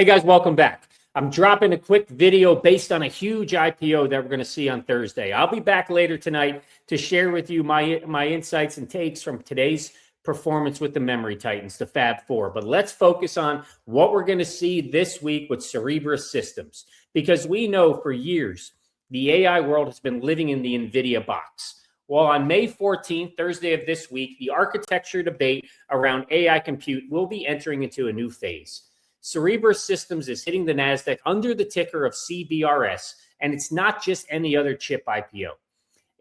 Hey guys, welcome back. I'm dropping a quick video based on a huge IPO that we're going to see on Thursday. I'll be back later tonight to share with you my insights and takes from today's performance with the memory titans, the Fab Four. But let's focus on what we're going to see this week with Cerebras Systems, because we know for years the AI world has been living in the Nvidia box. Well, on May 14th, Thursday of this week, the architecture debate around AI compute will be entering into a new phase. Cerebras Systems is hitting the Nasdaq under the ticker of CBRS, and it's not just any other chip IPO.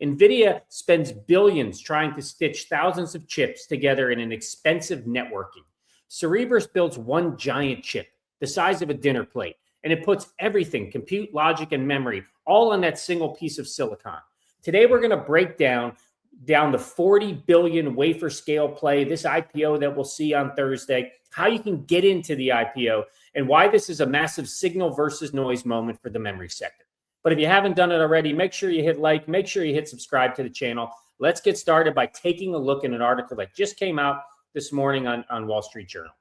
Nvidia spends billions trying to stitch thousands of chips together in an expensive networking. Cerebras builds one giant chip, the size of a dinner plate, and it puts everything, compute, logic, and memory, all on that single piece of silicon. Today, we're going to break down the 40 billion wafer scale play, this IPO that we'll see on Thursday, how you can get into the IPO, and why this is a massive signal versus noise moment for the memory sector. But if you haven't done it already, make sure you hit like, make sure you hit subscribe to the channel. Let's get started by taking a look at an article that just came out this morning on Wall Street Journal.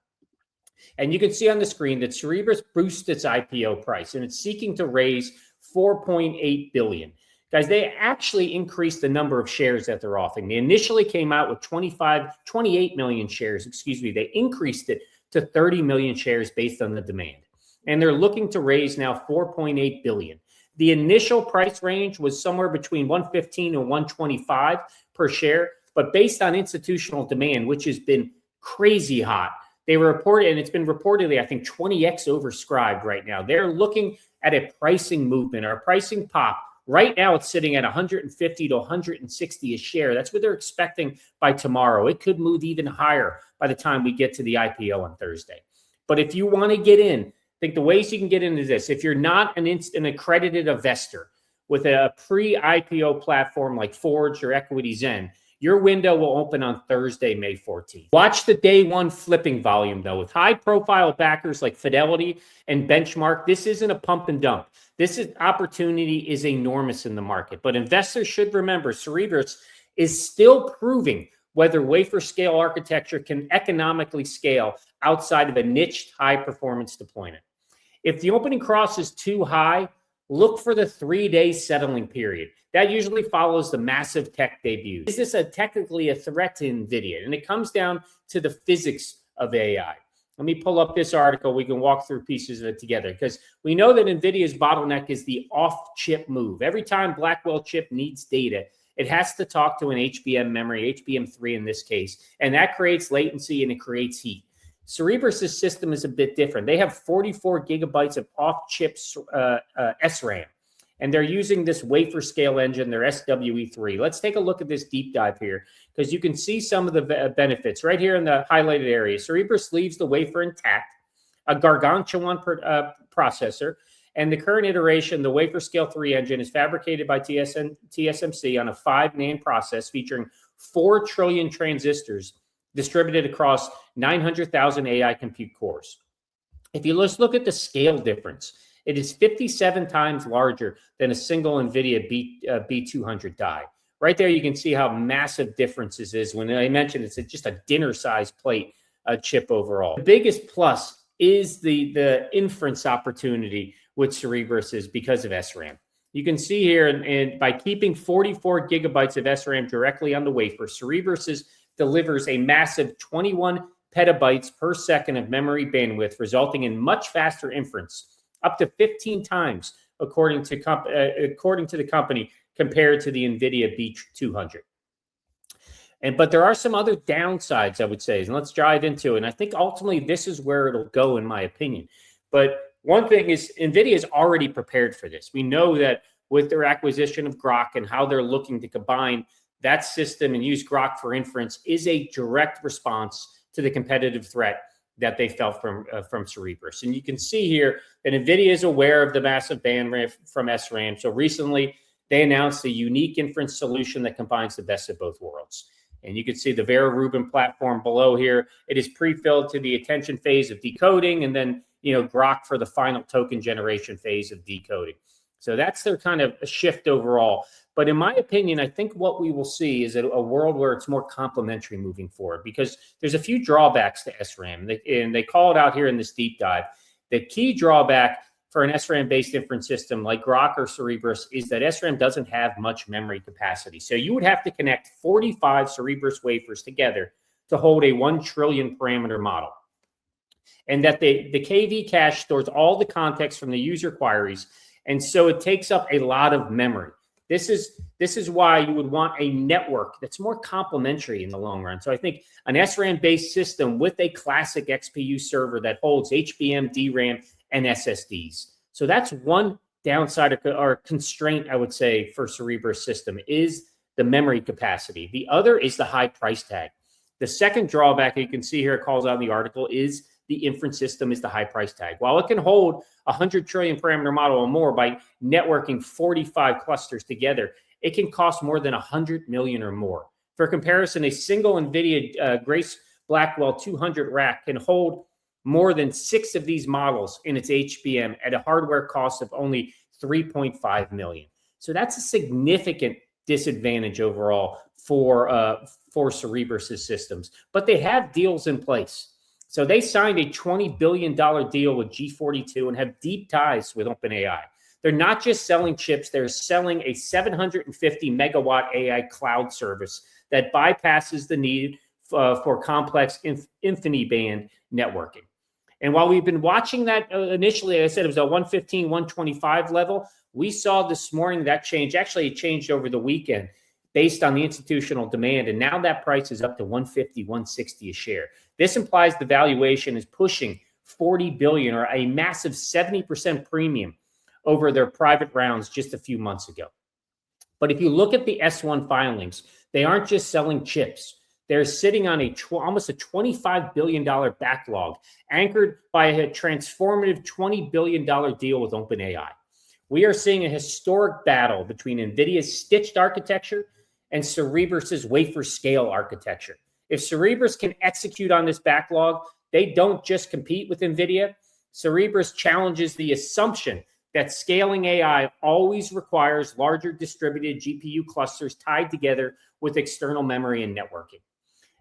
And you can see on the screen that Cerebras boosted its IPO price, and it's seeking to raise $4.8 billion. Guys, they actually increased the number of shares that they're offering. They initially came out with 28 million shares, They increased it to 30 million shares based on the demand. And they're looking to raise now $4.8 billion. The initial price range was somewhere between 115 and 125 per share. But based on institutional demand, which has been crazy hot, they were reported, and it's been reportedly, I think, 20x oversubscribed right now. They're looking at a pricing movement or a pricing pop. Right now, it's sitting at 150 to 160 a share. That's what they're expecting by tomorrow. It could move even higher by the time we get to the IPO on Thursday. But if you want to get in, I think the ways you can get into this, if you're not an accredited investor with a pre-IPO platform like Forge or Equity Zen, your window will open on Thursday, May 14th. Watch the day one flipping volume, though. With high-profile backers like Fidelity and Benchmark, this isn't a pump and dump. Opportunity is enormous in the market. But investors should remember Cerebras is still proving whether wafer scale architecture can economically scale outside of a niched high-performance deployment. If the opening cross is too high, look for the 3-day settling period. That usually follows the massive tech debut. Is this technically a threat to NVIDIA? And it comes down to the physics of AI. Let me pull up this article. We can walk through pieces of it together, because we know that NVIDIA's bottleneck is the off-chip move. Every time Blackwell chip needs data, it has to talk to an HBM memory, HBM3 in this case, and that creates latency and it creates heat. Cerebras' system is a bit different. They have 44 gigabytes of off-chip SRAM, and they're using this Wafer-Scale Engine, their SWE3. Let's take a look at this deep dive here, because you can see some of the benefits right here in the highlighted area. Cerebras leaves the wafer intact, a gargantuan processor, and the current iteration, the Wafer-Scale 3 engine, is fabricated by TSMC on a 5-nano process featuring 4 trillion transistors distributed across 900,000 AI compute cores. If you just look at the scale difference, it is 57 times larger than a single NVIDIA B200 die. Right there, you can see how massive differences is. When I mentioned it's just a dinner-sized plate chip overall. The biggest plus is the inference opportunity with Cerebras is because of SRAM. You can see here, and by keeping 44 gigabytes of SRAM directly on the wafer, Cerebras delivers a massive 21 petabytes per second of memory bandwidth, resulting in much faster inference, up to 15 times, according to the company, compared to the NVIDIA B200. But there are some other downsides, I would say, and let's dive into it. And I think ultimately this is where it'll go, in my opinion. But one thing is NVIDIA is already prepared for this. We know that with their acquisition of Grok and how they're looking to combine that system and use Grok for inference is a direct response to the competitive threat that they felt from Cerebras. And you can see here that NVIDIA is aware of the massive bandwidth from SRAM. So recently, they announced a unique inference solution that combines the best of both worlds. And you can see the Vera Rubin platform below here. It is pre-filled to the attention phase of decoding, and then Grok for the final token generation phase of decoding. So that's their kind of a shift overall. But in my opinion, I think what we will see is a world where it's more complementary moving forward, because there's a few drawbacks to SRAM. And they call it out here in this deep dive. The key drawback for an SRAM-based inference system like Grok or Cerebras is that SRAM doesn't have much memory capacity. So you would have to connect 45 Cerebras wafers together to hold a 1 trillion parameter model. And that the KV cache stores all the context from the user queries. And so it takes up a lot of memory. This is why you would want a network that's more complementary in the long run. So I think an SRAM-based system with a classic XPU server that holds HBM, DRAM, and SSDs. So that's one downside or constraint, I would say, for Cerebras system is the memory capacity. The other is the high price tag. The second drawback you can see here, it calls out in the article, is the inference system is the high price tag. While it can hold 100 trillion parameter model or more by networking 45 clusters together, it can cost more than 100 million or more. For comparison, a single NVIDIA Grace Blackwell 200 rack can hold more than 6 of these models in its HBM at a hardware cost of only 3.5 million. So that's a significant disadvantage overall for Cerebras systems. But they have deals in place. So they signed a $20 billion deal with G42 and have deep ties with OpenAI. They're not just selling chips, they're selling a 750 megawatt AI cloud service that bypasses the need for complex InfiniBand networking. And while we've been watching that initially, I said it was a 115, 125 level. We saw this morning that change. Actually, it changed over the weekend based on the institutional demand. And now that price is up to 150, 160 a share. This implies the valuation is pushing 40 billion, or a massive 70% premium over their private rounds just a few months ago. But if you look at the S1 filings, they aren't just selling chips. They're sitting on almost a $25 billion backlog, anchored by a transformative $20 billion deal with OpenAI. We are seeing a historic battle between NVIDIA's stitched architecture and Cerebras' wafer-scale architecture. If Cerebras can execute on this backlog, they don't just compete with NVIDIA. Cerebras challenges the assumption that scaling AI always requires larger distributed GPU clusters tied together with external memory and networking.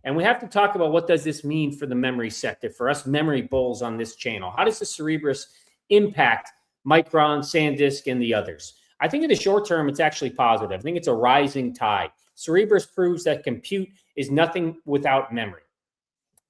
And we have to talk about what does this mean for the memory sector, for us memory bulls on this channel. How does the Cerebras impact Micron, SanDisk, and the others? I think in the short term, it's actually positive. I think it's a rising tide. Cerebras proves that compute is nothing without memory.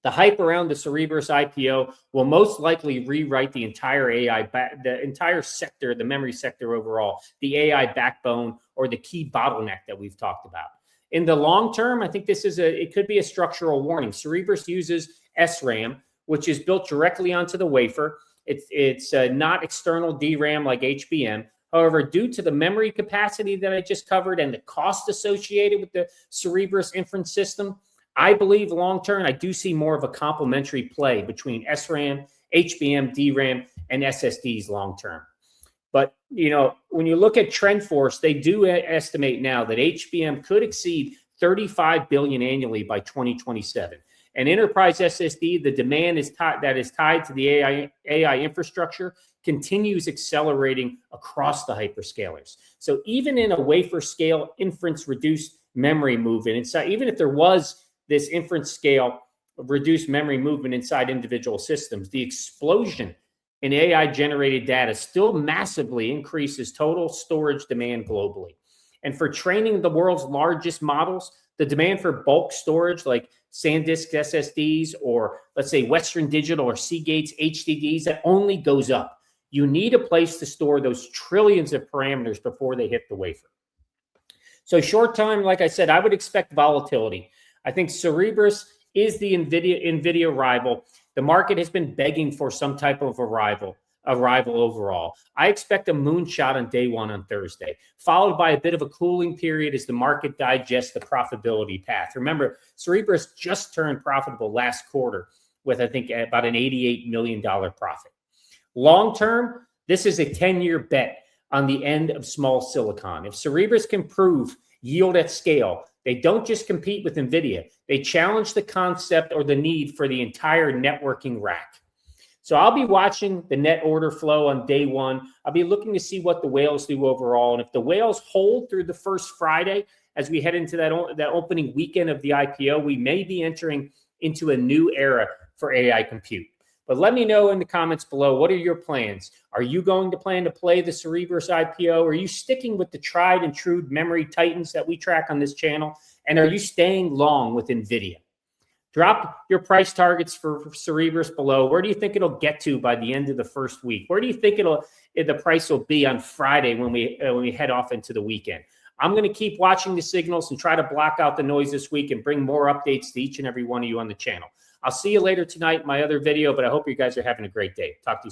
The hype around the Cerebras IPO will most likely rewrite the entire the entire sector, the memory sector overall, the AI backbone, or the key bottleneck that we've talked about. In the long term, I think it could be a structural warning. Cerebras uses SRAM, which is built directly onto the wafer. It's not external DRAM like HBM. However, due to the memory capacity that I just covered and the cost associated with the Cerebras inference system, I believe long-term, I do see more of a complementary play between SRAM, HBM, DRAM, and SSDs long-term. But, you know, when you look at TrendForce, they do estimate now that HBM could exceed 35 billion annually by 2027. And enterprise SSD, the demand that is tied to the AI infrastructure continues accelerating across the hyperscalers. So even in a wafer scale inference reduced memory movement inside, even if there was this inference scale reduced memory movement inside individual systems, the explosion in AI generated data still massively increases total storage demand globally. And for training the world's largest models, the demand for bulk storage like SanDisk SSDs, or let's say Western Digital or Seagate's HDDs, that only goes up. You need a place to store those trillions of parameters before they hit the wafer. So short time, like I said, I would expect volatility. I think Cerebras is the NVIDIA rival. The market has been begging for some type of arrival overall. I expect a moonshot on day one on Thursday, followed by a bit of a cooling period as the market digests the profitability path. Remember, Cerebras just turned profitable last quarter with, I think, about an $88 million profit. Long term, this is a 10-year bet on the end of small silicon. If Cerebras can prove yield at scale, they don't just compete with NVIDIA. They challenge the concept or the need for the entire networking rack. So I'll be watching the net order flow on day one. I'll be looking to see what the whales do overall. And if the whales hold through the first Friday, as we head into that opening weekend of the IPO, we may be entering into a new era for AI compute. But let me know in the comments below, what are your plans? Are you going to plan to play the Cerebras IPO? Are you sticking with the tried and true memory titans that we track on this channel? And are you staying long with Nvidia? Drop your price targets for Cerebras below. Where do you think it'll get to by the end of the first week? Where do you think the price will be on Friday when we head off into the weekend? I'm going to keep watching the signals and try to block out the noise this week and bring more updates to each and every one of you on the channel. I'll see you later tonight in my other video, but I hope you guys are having a great day. Talk to you soon.